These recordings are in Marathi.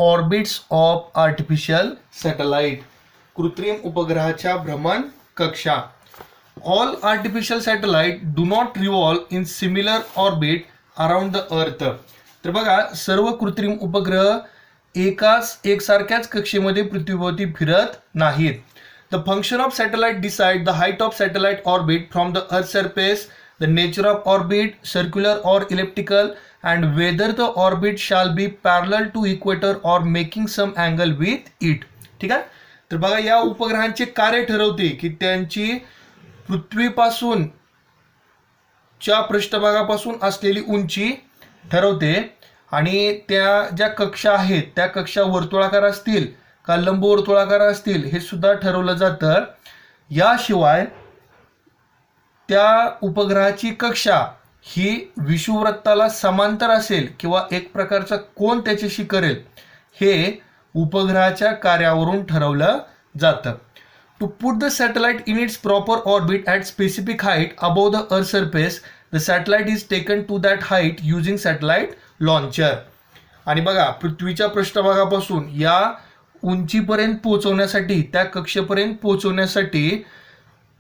ऑर्बिट्स ऑफ आर्टिफिशियल सॅटेलाइट, कृत्रिम उपग्रहाच्या भ्रमण कक्षा. All artificial satellite do not revolve in similar orbit around the अर्थ. तर बघा, सर्व कृत्रिम उपग्रह एकसारख्याच कक्षेमध्ये पृथ्वीभोवती फिरत नाहीत. The function of satellite decide the height of satellite orbit from the earth surface, the nature of orbit, circular और elliptical, and whether the orbit shall be parallel to equator or making some angle with it. ठीक आहे. तर बघा, या उपग्रहांचे कार्य ठरवते की त्यांची पृथ्वीपासून च्या पृष्ठभागापासून असलेली उंची ठरवते आणि त्या ज्या कक्षा आहेत त्या कक्षा वर्तुळाकार असतील का लंबवर्तुळाकार असतील हे सुद्धा ठरवलं जातं. याशिवाय त्या उपग्रहाची कक्षा ही विषुववृत्ताला समांतर असेल किंवा एक प्रकारचा कोन त्याच्याशी करेल हे उपग्रहाच्या कार्यावरून ठरवलं जातं. To put the satellite in its proper orbit at specific height above the earth surface, the satellite is taken to that height using satellite launcher. आणि बघा, पृथ्वीच्या पृष्ठभागापासून या उंचीपर्यंत पोहोचवण्यासाठी, त्या कक्षेपर्यंत पोहोचवण्यासाठी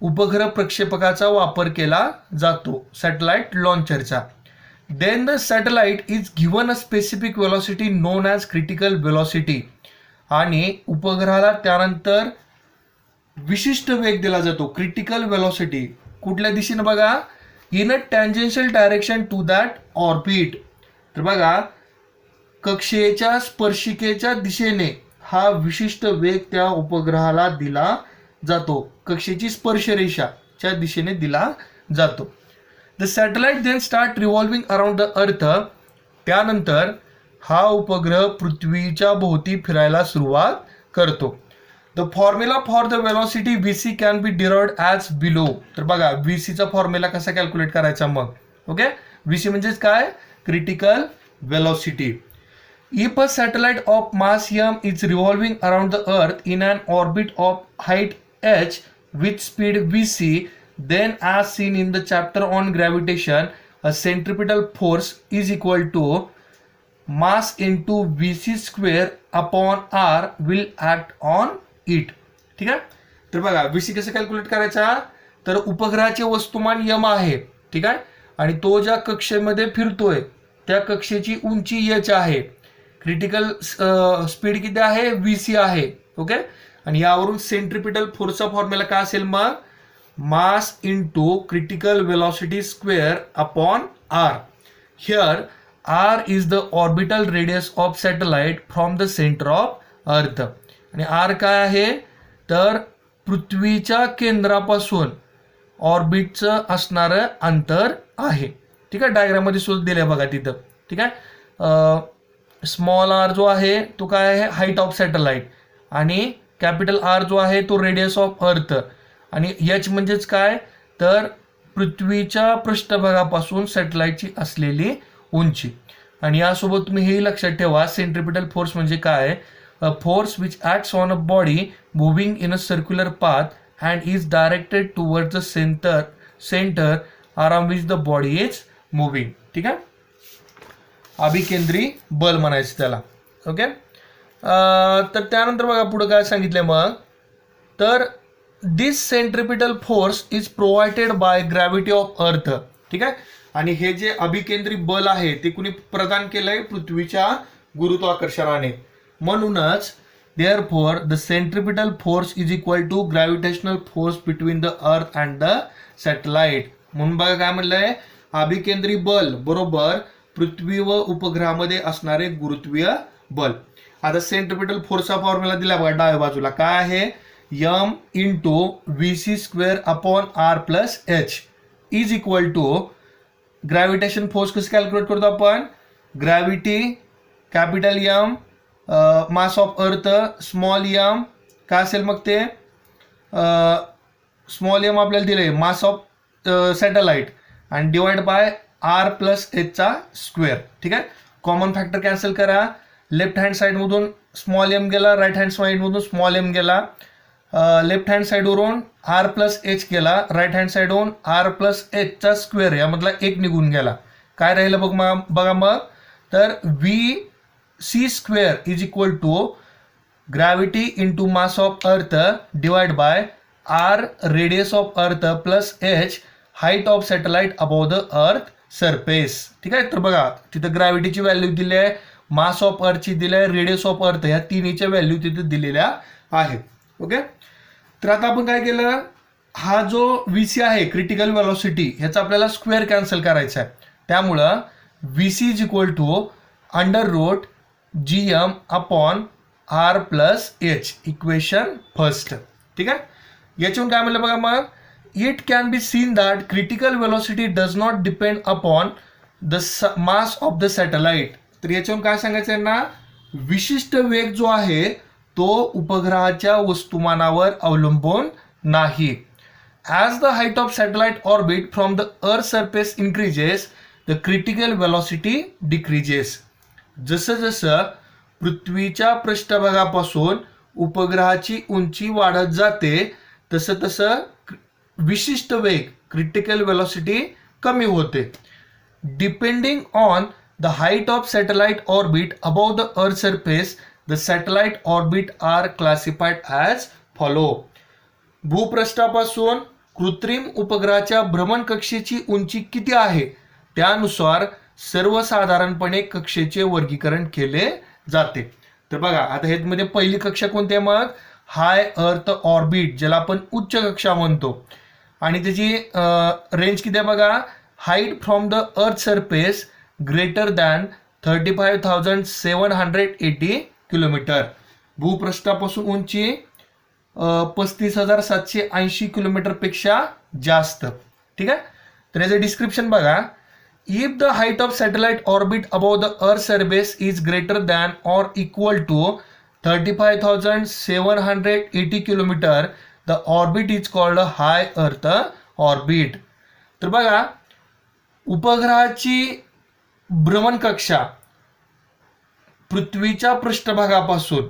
उपग्रह प्रक्षेपकाचा वापर केला जातो, सॅटेलाइट लॉन्चरचा. Then the satellite is given a specific velocity known as critical velocity. आणि उपग्रहाला त्यानंतर विशिष्ट वेग दिला जातो, क्रिटिकल वेलॉसिटी. कुठल्या दिशेने बघा, in a tangential direction to that orbit. तर बघा, कक्षेच्या स्पर्शिकेच्या दिशेने हा विशिष्ट वेग त्या उपग्रहाला दिला जातो, कक्षेची स्पर्शरेषाच्या दिशेने दिला जातो. The satellite then start revolving around the earth. त्यानंतर हा उपग्रह पृथ्वीच्या भोवती फिरायला सुरुवात करतो. The formula for the velocity VC can be derived as below. तर बघा, VCचा फॉर्म्युला कसा कॅल्क्युलेट करायचा मग. ओके, VC म्हणजेच काय, critical velocity. If a satellite of mass m is revolving around the earth in an orbit of height h with speed vc, then as seen in the chapter on gravitation, a centripetal force is equal to mass into vc square upon r will act on it. ठीक आहे. तर बघा, vc कसं कॅल्क्युलेट करायचा, तर उपग्रहाचे वस्तुमान m आहे, ठीक आहे, आणि तो ज्या कक्षेमध्ये फिरतोय त्या कक्षेची उंची h आहे, क्रिटिकल स्पीड किती आहे, VC आहे. ओके, आणि यावरून सेंट्रिपिटल फोर्सचा फॉर्म्युला काय असेल मग, mass into critical velocity square upon R. Here R is the orbital radius of satellite from the centre of earth. आणि आर काय आहे, तर पृथ्वीच्या केंद्रापासून ऑर्बिटचं असणारं अंतर आहे. ठीक आहे, डायग्राममध्ये सुद्धा दिलं बघा तिथं. ठीक आहे. स्मॉल आर जो आहे तो काय आहे, हाईट ऑफ सॅटेलाइट, आणि कॅपिटल आर जो आहे तो रेडियस ऑफ अर्थ, आणि एच म्हणजेच काय, तर पृथ्वीच्या पृष्ठभागापासून सॅटेलाइटची असलेली उंची. आणि यासोबत तुम्ही हे लक्षात ठेवा, सेंट्रिपिटल फोर्स म्हणजे काय, a force which acts on a body moving in a circular path and is directed towards the centre around which the body is moving. ठीक आहे, अभिकेंद्री बल म्हणायचं त्याला. ओके, तर त्यानंतर बघा पुढे काय सांगितलंय मग, तर this centripetal force is provided by gravity of earth. ठीक आहे, आणि हे जे अभिकेंद्री बल आहे ते कुणी प्रदान केलंय, पृथ्वीच्या गुरुत्वाकर्षणाने. म्हणूनच therefore the centripetal force is equal to gravitational force between the earth and the satellite. म्हणून बघा काय म्हणलंय, अभिकेंद्री बल बरोबर पृथ्वी व उपग्रहामध्ये असणारे गुरुत्वीय बल. आता सेंट्रिपिटल फोर्सचा फॉर्म्युला दिला बघा डाव्या बाजूला, काय आहे, m into VC square upon R plus H is equal to gravitation force कसं कॅल्क्युलेट करतो आपण, gravity capital M, mass of earth small m, काय असेल मग ते, स्मॉल m आपल्याला दिले मास ऑफ सॅटेलाइट, आणि डिवाइड बाय R प्लस एचचा स्क्वेअर. ठीक आहे, कॉमन फॅक्टर कॅन्सल करा, लेफ्ट हँड साईडमधून स्मॉल m गेला, राईट हँड साईडमधून स्मॉल m गेला, लेफ्ट हँड साईडवरून R प्लस एच गेला, राईट हँड साईडवरून R प्लस एचचा स्क्वेअर, यामधला एक निघून गेला. काय राहिलं बघा मग, तर V C square is equal to gravity into mass of earth divided by r radius of earth plus h height of satellite above the earth surface. ठीक आहे. तर बघा तिथं ग्रॅव्हिटीची व्हॅल्यू दिली आहे, मास ऑफ अर्थची दिली आहे, रेडियस ऑफ अर्थ, ह्या तिन्हीच्या व्हॅल्यू तिथे दिलेल्या आहेत. ओके. तर आता आपण काय केलं, हा जो VC आहे क्रिटिकल व्हेलॉसिटी ह्याचा आपल्याला स्क्वेअर कॅन्सल करायचा आहे. त्यामुळं VC is equal to under root GM upon R plus H, equation first. ठीक आहे. याच्यावरून काय म्हणलं बघा मग, it can be seen that critical velocity does not depend upon the mass of the satellite. तर याच्यावरून काय सांगायचं आहे ना, विशिष्ट वेग जो आहे तो उपग्रहाच्या वस्तुमानावर अवलंबून नाही. As the height of satellite orbit from the earth surface increases the critical velocity decreases. जसं जसं पृथ्वीच्या पृष्ठभागापासून उपग्रहाची उंची वाढत जाते तसं तसं विशिष्ट वेग क्रिटिकल व्हेलॉसिटी कमी होते. Depending on the height of satellite orbit above the earth surface the satellite orbit are classified as follow. भूपृष्ठापासून कृत्रिम उपग्रहाच्या भ्रमणकक्षेची उंची किती आहे त्यानुसार सर्वसाधारणपणे कक्षेचे वर्गीकरण केले जाते. तर बघा आता ह्यामध्ये पहिली कक्षा कोणती आहे मग, हाय अर्थ ऑर्बिट, ज्याला आपण उच्च कक्षा म्हणतो. आणि त्याची रेंज किती आहे बघा, height from the earth surface greater than 35,780 kilometre. भूपृष्ठापासून उंची 35,780 किलोमीटरपेक्षा जास्त. ठीक आहे. तर याचं डिस्क्रिप्शन बघा, if the height of satellite orbit above the earth surface is greater than or equal to 35,780 kilometre the orbit is called high earth orbit. तर बघा उपग्रहाची भ्रमणकक्षा पृथ्वीच्या पृष्ठभागापासून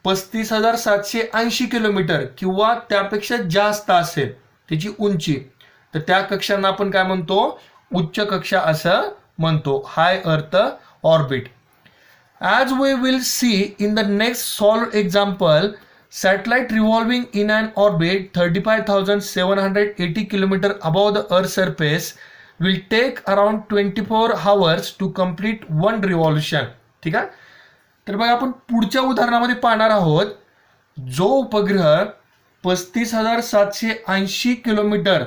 35,780 किलोमीटर किंवा त्यापेक्षा जास्त असेल त्याची उंची, तर त्या कक्षांना आपण काय म्हणतो, उच्च कक्षा असं म्हणतो, high earth orbit. As we will see in the next solved example, satellite revolving in an orbit 35,780 km above the Earth's surface will take around 24 hours to complete one revolution. ठीक आहे. तर बघा आपण पुढच्या उदाहरणामध्ये पाहणार आहोत, जो उपग्रह 35,780 किलोमीटर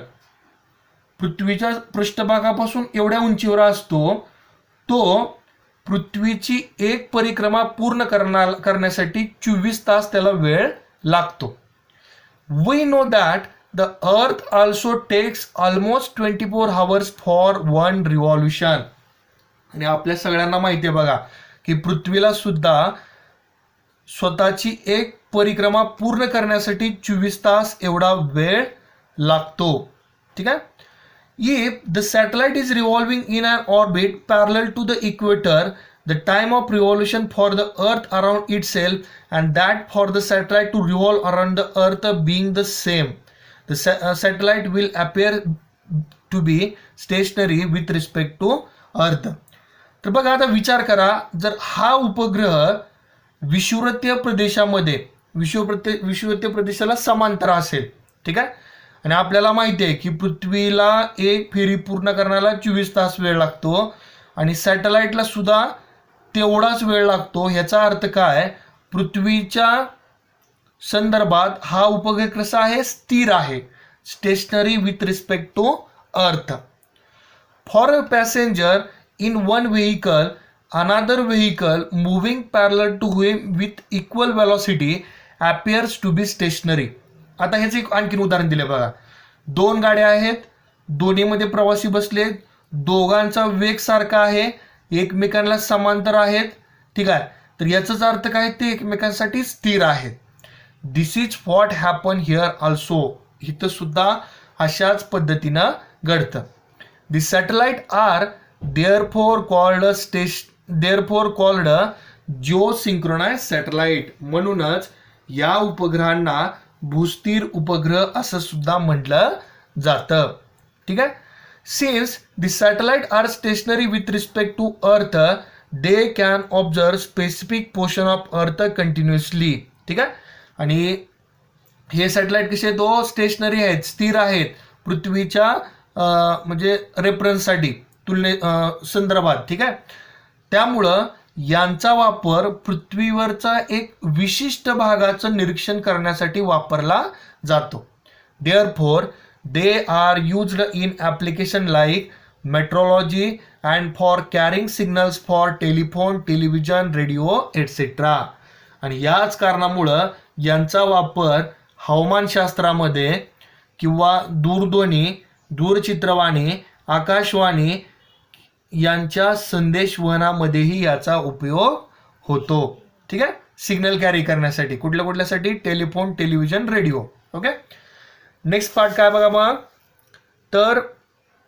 पृथ्वीच्या पृष्ठभागापासून एवढ्या उंचीवर असतो, तो पृथ्वीची एक परिक्रमा पूर्ण करण्यासाठी 24 तास त्याला वेळ लागतो. We know that the earth also takes almost 24 hours for one revolution. आणि आपल्या सगळ्यांना माहिती आहे बघा की पृथ्वीला सुद्धा स्वतःची एक परिक्रमा पूर्ण करण्यासाठी 24 तास एवढा वेळ लागतो. ठीक आहे. If the satellite is revolving in an orbit parallel to the equator, the time of revolution for the Earth around itself and that for the satellite to revolve around the Earth being the same, the satellite will appear to be stationary with respect to Earth. तर बघा आता विचार करा, जर हा उपग्रह विषुववृत्तीय प्रदेशामध्ये विषुववृत्तीय प्रदेशाला समांतर असेल, ठीक आहे, आणि आपल्याला माहिती आहे की पृथ्वीला एक फेरी पूर्ण करण्याला 24 तास वेळ लागतो आणि सॅटेलाइटला सुद्धा तेवढाच वेळ लागतो. ह्याचा अर्थ काय, पृथ्वीच्या संदर्भात हा उपग्रह कसा आहे, स्थिर आहे, stationary with respect to earth. For a passenger in one vehicle another vehicle moving parallel to him with equal velocity appears to be stationary. आता ह्याचं एक आणखीन उदाहरण दिले बघा, दोन गाड्या आहेत, दोन्हीमध्ये प्रवासी बसलेत, दोघांचा वेग सारखा आहे, एकमेकांना समांतर आहेत. ठीक आहे. तर याचाच अर्थ काय, ते एकमेकांसाठी स्थिर आहेत. This is what happen here also. इथं सुद्धा अशाच पद्धतीनं घडतं. The satellite are therefore called geosynchronise satellite. म्हणूनच या उपग्रहांना भूस्थिर उपग्रह असं सुद्धा म्हटलं जातं. ठीक आहे. Since the satellite are stationary with respect to earth they can observe specific portion of earth continuously. ठीक आहे. आणि हे सॅटेलाइट कसे तो स्टेशनरी आहेत, स्थिर आहेत पृथ्वीच्या म्हणजे रेफरन्ससाठी संदर्भात. ठीक आहे. त्यामुळं यांचा वापर पृथ्वीवरचा एक विशिष्ट भागाचं निरीक्षण करण्यासाठी वापरला जातो. Therefore they are used in application like metrology and for carrying signals for telephone, television, radio etcetera. आणि याच कारणामुळं यांचा वापर हवामानशास्त्रामध्ये किंवा दूरध्वनी, दूरचित्रवाणी, आकाशवाणी यांच्या संदेशवहनामध्येही याचा उपयोग होतो. ठीक आहे. सिग्नल कॅरी करण्यासाठी कुठल्या कुठल्यासाठी? Telephone, television, radio. Okay. Next part काय बघा मग, तर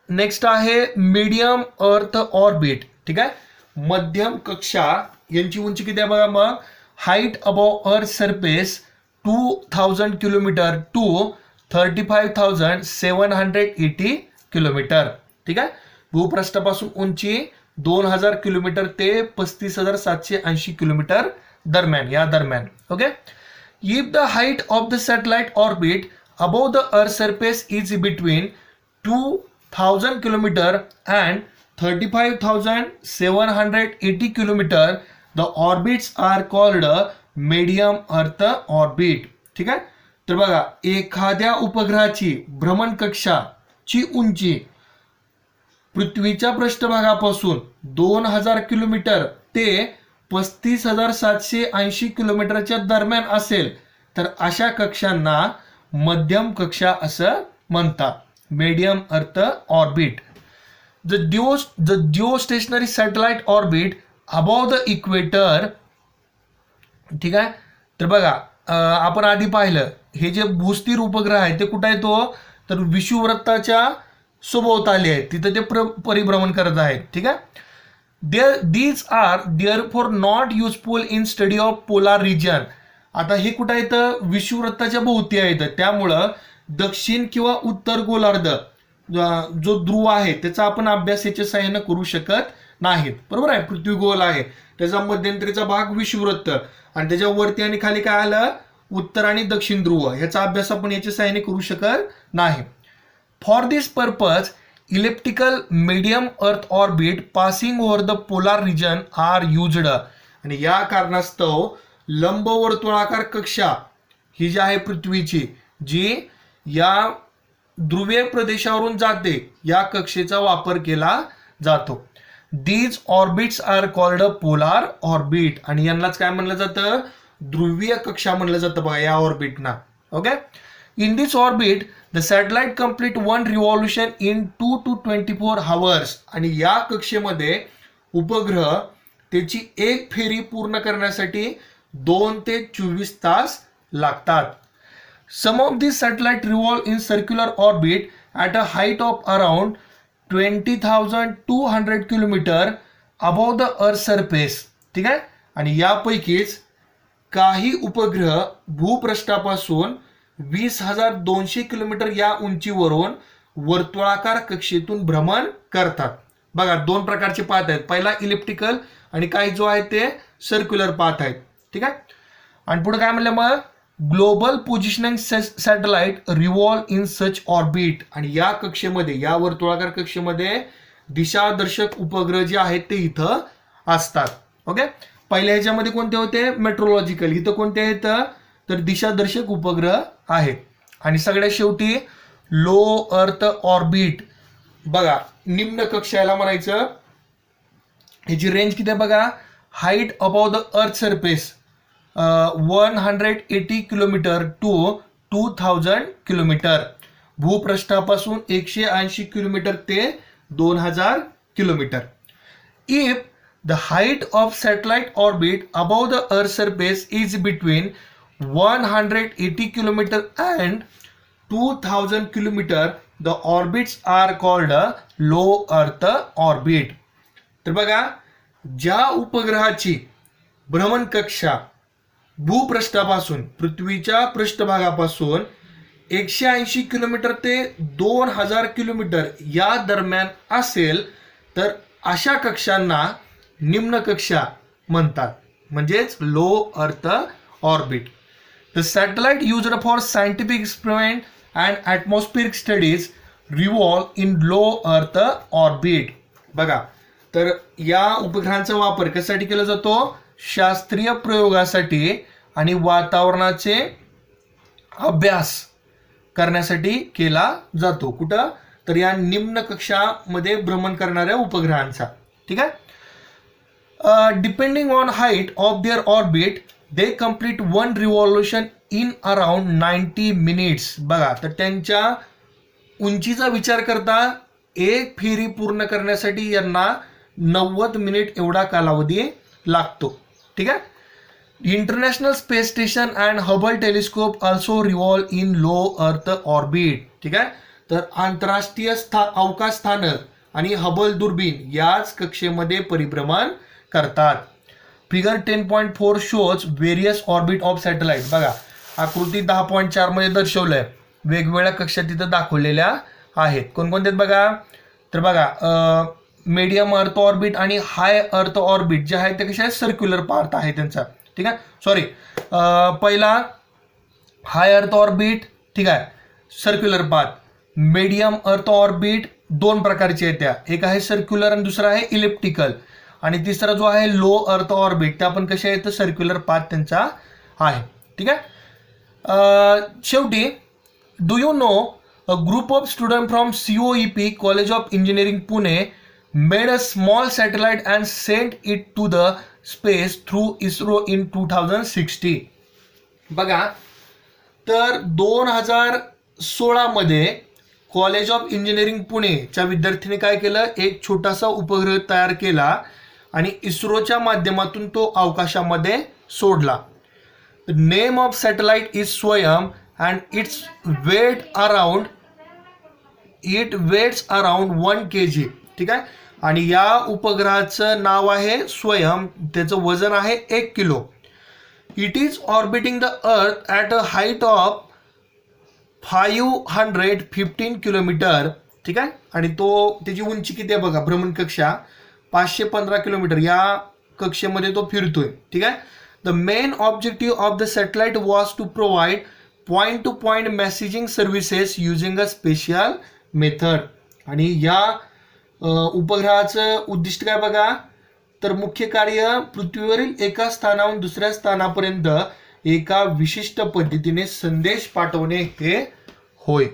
नेक्स्ट आहे मीडियम अर्थ ऑर्बिट. ठीक आहे. मध्यम कक्षा यांची उंची किती आहे बघा मग, height above earth surface 2000 kilometre to 35,780 kilometre. ठीक आहे. भूपृष्ठापासून उंची 2000 किलोमीटर ते 35,780 किलोमीटर दरम्यान, या दरम्यान. Okay. If the height of the satellite orbit above the earth surface is between 2000 kilometre and 35,780 kilometre, the orbits are called medium earth orbit. ठीक आहे. तर बघा, एखाद्या उपग्रहाची भ्रमण कक्षाची उंची पृथ्वीच्या पृष्ठभागापासून 2000 किलोमीटर ते 35,780 किलोमीटरच्या दरम्यान असेल तर अशा कक्षांना मध्यम कक्षा असं म्हणतात, medium earth orbit. The geostationary satellite orbit above the equator. ठीक आहे. तर बघा, आपण आधी पाहिलं हे जे भूस्थिर उपग्रह आहे ते कुठं आहे तो, तर विषुववृत्ताच्या सभोवताली आहेत, तिथं ते परिभ्रमण करत आहेत. ठीक आहे. These are therefore not useful in study of polar region. आता हे कुठं येतं, विषुववृत्ताच्या भोवती आहेत, त्यामुळं दक्षिण किंवा उत्तर गोलार्ध जो ध्रुव आहे त्याचा आपण अभ्यास याच्या सहाय्यानं करू शकत नाहीत. बरोबर आहे. पृथ्वी गोल आहे, त्याचा मध्यंतरीचा भाग विषुववृत्त आणि त्याच्या वरती आणि खाली काय आलं, उत्तर आणि दक्षिण ध्रुव. ह्याचा अभ्यास आपण याच्या सहाय्याने करू शकत नाही. For this purpose elliptical medium earth orbit passing over the polar region are used. आणि या कारणास्तव लंबवर्तुळाकार कक्षा ही जी आहे पृथ्वीची, जी या ध्रुवीय प्रदेशावरून जाते, या कक्षेचा वापर केला जातो. These orbits are called polar orbit. आणि यांनाच काय म्हणलं जातं, ध्रुवीय कक्षा म्हणलं जातं बघा या ऑर्बिटना. Okay. In this orbit the satellite complete one revolution in 2 to 24 hours. आणि या कक्षेमध्ये उपग्रह त्याची एक फेरी पूर्ण करण्यासाठी 2 ते 24 तास लागतात. Some of this satellite revolve in circular orbit at a height of around 20,200 kilometre above the earth surface. ठीक आहे. आणि यापैकीच काही उपग्रह भूपृष्ठापासून 20,200 किलोमीटर या उंचीवरून वर्तुळाकार कक्षेतून भ्रमण करतात. बघा, 2 प्रकारचे पाथ आहेत, पहिला इलिप्टिकल आणि काही जो आहे ते सर्क्युलर पाथ आहेत. ठीक आहे. आणि पुढे काय म्हणलं मग, global positioning satellite revolve in such orbit. आणि या कक्षेमध्ये, या वर्तुळाकार कक्षेमध्ये दिशादर्शक उपग्रह जे आहेत ते इथं असतात. ओके. पहिल्या ह्याच्यामध्ये कोणते होते, मेट्रोलॉजिकल. इथं कोणते आहेत, तर दिशादर्शक उपग्रह आहेत. आणि सगळ्यात शेवटी लो अर्थ ऑर्बिट. बघा, निम्न कक्षाला म्हणायचं. ह्याची रेंज किती आहे बघा, height above the earth surface 180 kilometre to 2000 kilometre. भूपृष्ठापासून 180 किलोमीटर ते 2000 kilometre. If the height of satellite orbit above the earth surface is between 180 kilometer and 2000 kilometer, the orbits are called low earth orbit. तर बघा, ज्या उपग्रहाची भ्रमण कक्षा भूपृष्ठापासून, पृथ्वीच्या पृष्ठभागापासून 180 किलोमीटर ते 2000 किलोमीटर या दरम्यान असेल तर अशा कक्षांना निम्न कक्षा म्हणतात, म्हणजेच low earth orbit. The satellite used for scientific experiment and atmospheric studies revolve in low earth orbit. बघा, तर या उपग्रहांचा वापर कशासाठी केला जातो? शास्त्रीय प्रयोगासाठी आणि वातावरणाचे अभ्यास करण्यासाठी केला जातो. कुठं? तर या निम्न कक्षामध्ये भ्रमण करणाऱ्या उपग्रहांचा. ठीक आहे. Depending on height of their orbit they complete one revolution in around 90 minutes. बघा, तर त्यांच्या उंचीचा विचार करता एक फेरी पूर्ण करण्यासाठी यांना 90 मिनिट एवढा कालावधी लागतो. ठीक आहे. International space station and Hubble telescope also revolve in low earth orbit. ठीक आहे. तर आंतरराष्ट्रीय अवकाश स्थानक आणि हबल दुर्बीण याच कक्षेमध्ये परिभ्रमण करतात. Figure 10.4 shows various orbit of satellite. बघा, आकृती 10.4 मध्ये दर्शवलंय, वेगवेगळ्या कक्षा तिथं दाखवलेल्या आहेत. कोणकोणते बघा? तर बघा, मीडियम अर्थ ऑर्बिट आणि हाय अर्थ ऑर्बिट जे आहे ते कसे आहे? सर्क्युलर पाथ आहे त्यांचा. ठीक आहे. सॉरी, पहिला हाय अर्थ ऑर्बिट, ठीक आहे, circular path. Medium earth orbit दोन प्रकारचे आहेत, त्या एक आहे सर्क्युलर आणि दुसरा आहे इलिप्टिकल. आणि तिसरा जो आहे लो अर्थ ऑर्बिट, त्या पण कशा आहेत? सर्क्युलर पाथ त्यांचा आहे. ठीक आहे. शेवटी, do you know a group of student from COEP college of engineering Pune made a small satellite and sent it to the space through ISRO in 2060. बघा, तर 2016 मध्ये कॉलेज ऑफ इंजिनिअरिंग पुणेच्या विद्यार्थ्यांनी काय केलं? एक छोटासा उपग्रह तयार केला आणि इस्रोच्या माध्यमातून तो अवकाशामध्ये सोडला. Name of satellite is Swayam and its weights around 1 kg. ठीक आहे. आणि या उपग्रहाचं नाव आहे स्वयं, त्याचं वजन आहे 1 kilo. It is orbiting the earth at a height of 515 kilometre. ठीक आहे. आणि त्याची उंची किती आहे बघा, भ्रमण कक्षा 515 किलोमीटर या कक्षेमध्ये तो फिरतोय. ठीक आहे. The main objective of the satellite was to provide point to point messaging services using a special method. आणि या उपग्रहाचं उद्दिष्ट काय बघा, तर मुख्य कार्य पृथ्वीवरील एका स्थानाहून दुसऱ्या स्थानापर्यंत एका विशिष्ट पद्धतीने संदेश पाठवणे हे होय.